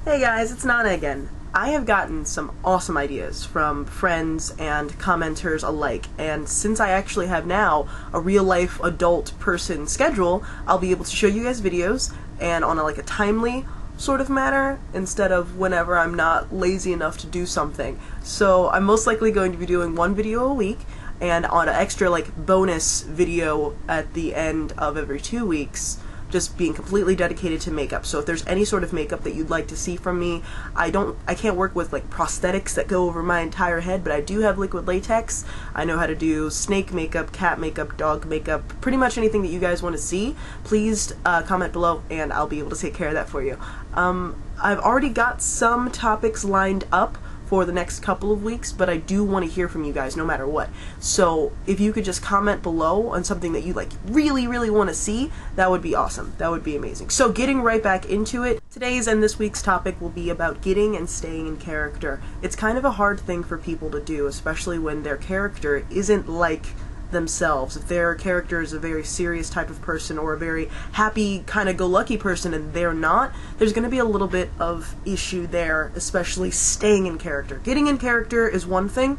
Hey guys, it's Nana again. I have gotten some awesome ideas from friends and commenters alike, and since I actually have now a real-life adult person schedule, I'll be able to show you guys videos, and on a timely sort of manner, instead of whenever I'm not lazy enough to do something. So I'm most likely going to be doing one video a week, and on an extra bonus video at the end of every 2 weeks, just being completely dedicated to makeup. So if there's any sort of makeup that you'd like to see from me, I can't work with prosthetics that go over my entire head, but I do have liquid latex. I know how to do snake makeup, cat makeup, dog makeup, pretty much anything that you guys want to see. Please comment below and I'll be able to take care of that for you. I've already got some topics lined up for the next couple of weeks, but I do want to hear from you guys no matter what. So if you could just comment below on something that you really want to see, that would be awesome. That would be amazing. So getting right back into it, today's and this week's topic will be about getting and staying in character. It's kind of a hard thing for people to do, especially when their character isn't like themselves. If their character is a very serious type of person or a very happy kind of go lucky person and they're not, there's going to be a little bit of issue there, especially staying in character. Getting in character is one thing,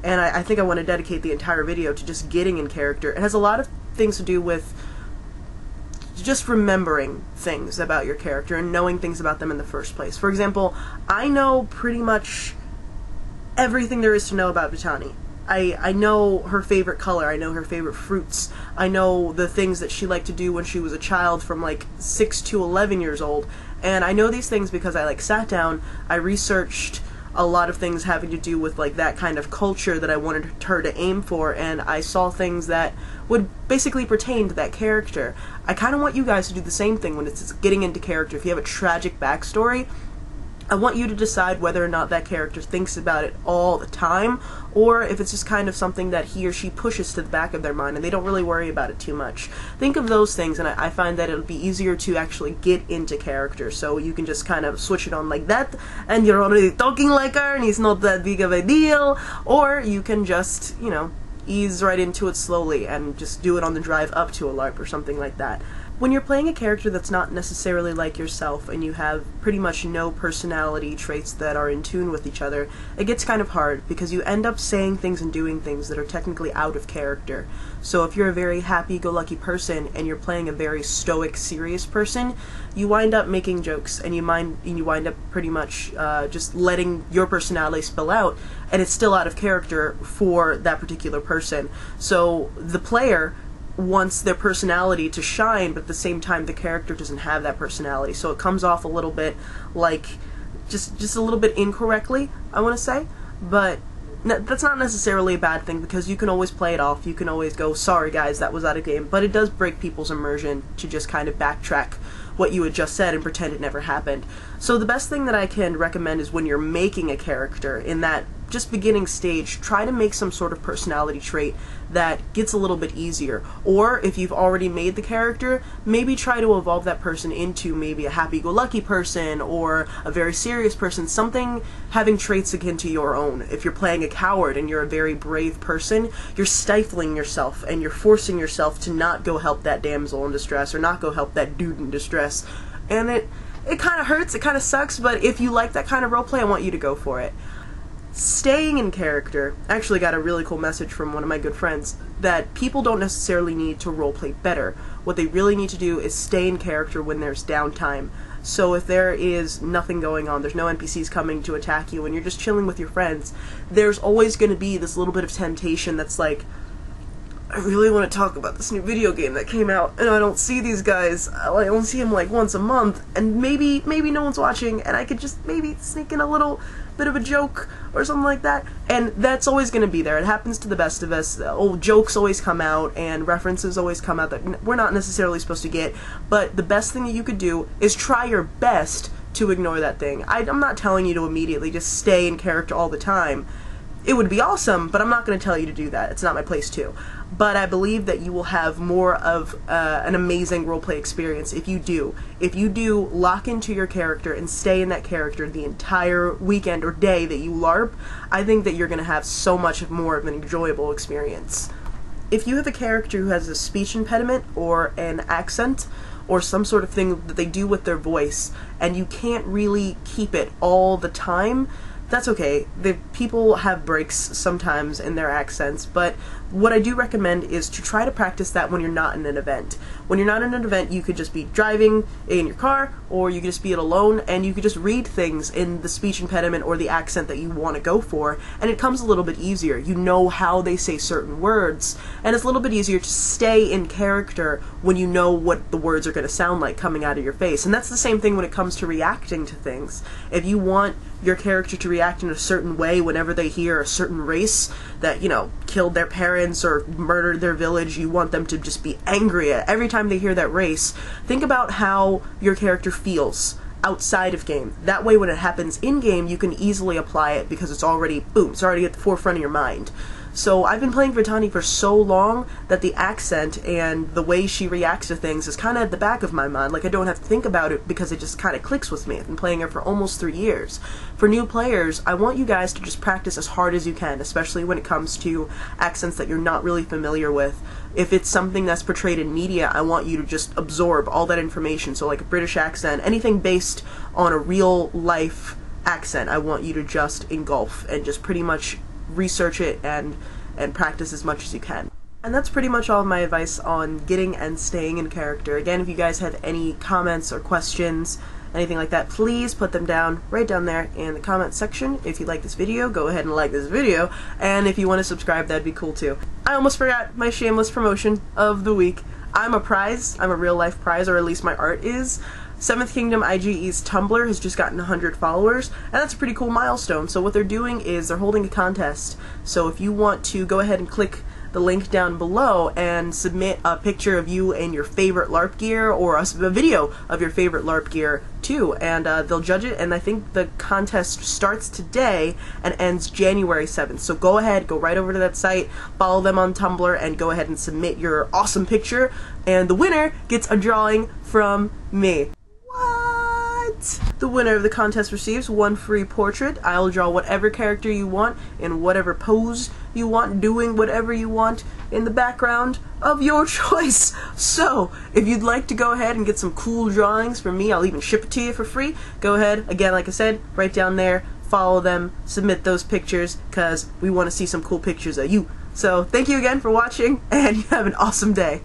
and I think I want to dedicate the entire video to just getting in character. It has a lot of things to do with just remembering things about your character and knowing things about them in the first place. For example, I know pretty much everything there is to know about Vitani. I know her favorite color, I know her favorite fruits, I know the things that she liked to do when she was a child from 6 to 11 years old, and I know these things because I sat down, I researched a lot of things having to do with that kind of culture that I wanted her to aim for, and I saw things that would basically pertain to that character. I kind of want you guys to do the same thing when it's getting into character. If you have a tragic backstory, I want you to decide whether or not that character thinks about it all the time, or if it's just kind of something that he or she pushes to the back of their mind and they don't really worry about it too much. Think of those things, and I find that it'll be easier to actually get into character, so you can just kind of switch it on like that, and you're already talking like her, and he's not that big of a deal, or you can just, ease right into it slowly and just do it on the drive up to a LARP or something like that. When you're playing a character that's not necessarily like yourself and you have pretty much no personality traits that are in tune with each other, it gets kind of hard because you end up saying things and doing things that are technically out of character. So if you're a very happy-go-lucky person and you're playing a very stoic, serious person, you wind up making jokes and you wind up pretty much just letting your personality spill out, and it's still out of character for that particular person. So the player wants their personality to shine, but at the same time the character doesn't have that personality, so it comes off a little bit just a little bit incorrectly, I want to say. But that's not necessarily a bad thing, because you can always play it off. You can always go, sorry guys, that was out of game, but it does break people's immersion to just kind of backtrack what you had just said and pretend it never happened. So the best thing that I can recommend is when you're making a character, in that just beginning stage, try to make some sort of personality trait that gets a little bit easier. Or if you've already made the character, maybe try to evolve that person into maybe a happy-go-lucky person or a very serious person, something having traits akin to your own. If you're playing a coward and you're a very brave person, you're stifling yourself and you're forcing yourself to not go help that damsel in distress or not go help that dude in distress. And it kind of hurts, it kind of sucks, but if you like that kind of roleplay, I want you to go for it. Staying in character, I actually got a really cool message from one of my good friends that people don't necessarily need to roleplay better. What they really need to do is stay in character when there's downtime. So if there is nothing going on, there's no NPCs coming to attack you, and you're just chilling with your friends, there's always going to be this little bit of temptation that's I really want to talk about this new video game that came out, and I don't see these guys. I only see them once a month, and maybe no one's watching, and I could just maybe sneak in a little bit of a joke or something like that. And that's always going to be there. It happens to the best of us. Old jokes always come out, and references always come out that we're not necessarily supposed to get, but the best thing that you could do is try your best to ignore that thing. I'm not telling you to immediately just stay in character all the time. It would be awesome, but I'm not going to tell you to do that. It's not my place to. But I believe that you will have more of an amazing roleplay experience if you do. If you do lock into your character and stay in that character the entire weekend or day that you LARP, I think that you're going to have so much more of an enjoyable experience. If you have a character who has a speech impediment or an accent, or some sort of thing that they do with their voice, and you can't really keep it all the time, that's okay. The people have breaks sometimes in their accents, but what I do recommend is to try to practice that when you're not in an event. When you're not in an event, you could just be driving in your car, or you could just be alone, and you could just read things in the speech impediment or the accent that you want to go for, and it comes a little bit easier. You know how they say certain words, and it's a little bit easier to stay in character when you know what the words are going to sound like coming out of your face. And that's the same thing when it comes to reacting to things. If you want your character to react in a certain way whenever they hear a certain race that, you know, killed their parents or murdered their village, you want them to just be angry at every time they hear that race. Think about how your character feels outside of game. That way when it happens in game, you can easily apply it because it's already, boom, it's already at the forefront of your mind. So I've been playing Vitani for so long that the accent and the way she reacts to things is kind of at the back of my mind. Like, I don't have to think about it because it just kind of clicks with me. I've been playing her for almost 3 years. For new players, I want you guys to just practice as hard as you can, especially when it comes to accents that you're not really familiar with. If it's something that's portrayed in media, I want you to just absorb all that information. So like a British accent, anything based on a real life accent, I want you to just engulf and just pretty much research it and practice as much as you can. And that's pretty much all of my advice on getting and staying in character. Again, if you guys have any comments or questions, anything like that, please put them down right down there in the comment section. If you like this video, go ahead and like this video, and if you want to subscribe, that'd be cool too. I almost forgot my shameless promotion of the week. I'm a prize. I'm a real life prize, or at least my art is. 7th Kingdom IGE's Tumblr has just gotten 100 followers, and that's a pretty cool milestone. So what they're doing is they're holding a contest. So if you want to go ahead and click the link down below and submit a picture of you and your favorite LARP gear, or a video of your favorite LARP gear too, and they'll judge it, and I think the contest starts today and ends January 7th. So go ahead, go right over to that site, follow them on Tumblr, and go ahead and submit your awesome picture, and the winner gets a drawing from me. The winner of the contest receives 1 free portrait. I'll draw whatever character you want, in whatever pose you want, doing whatever you want in the background of your choice. So, if you'd like to go ahead and get some cool drawings from me, I'll even ship it to you for free. Go ahead, again, like I said, right down there, follow them, submit those pictures, because we want to see some cool pictures of you. So, thank you again for watching, and you have an awesome day.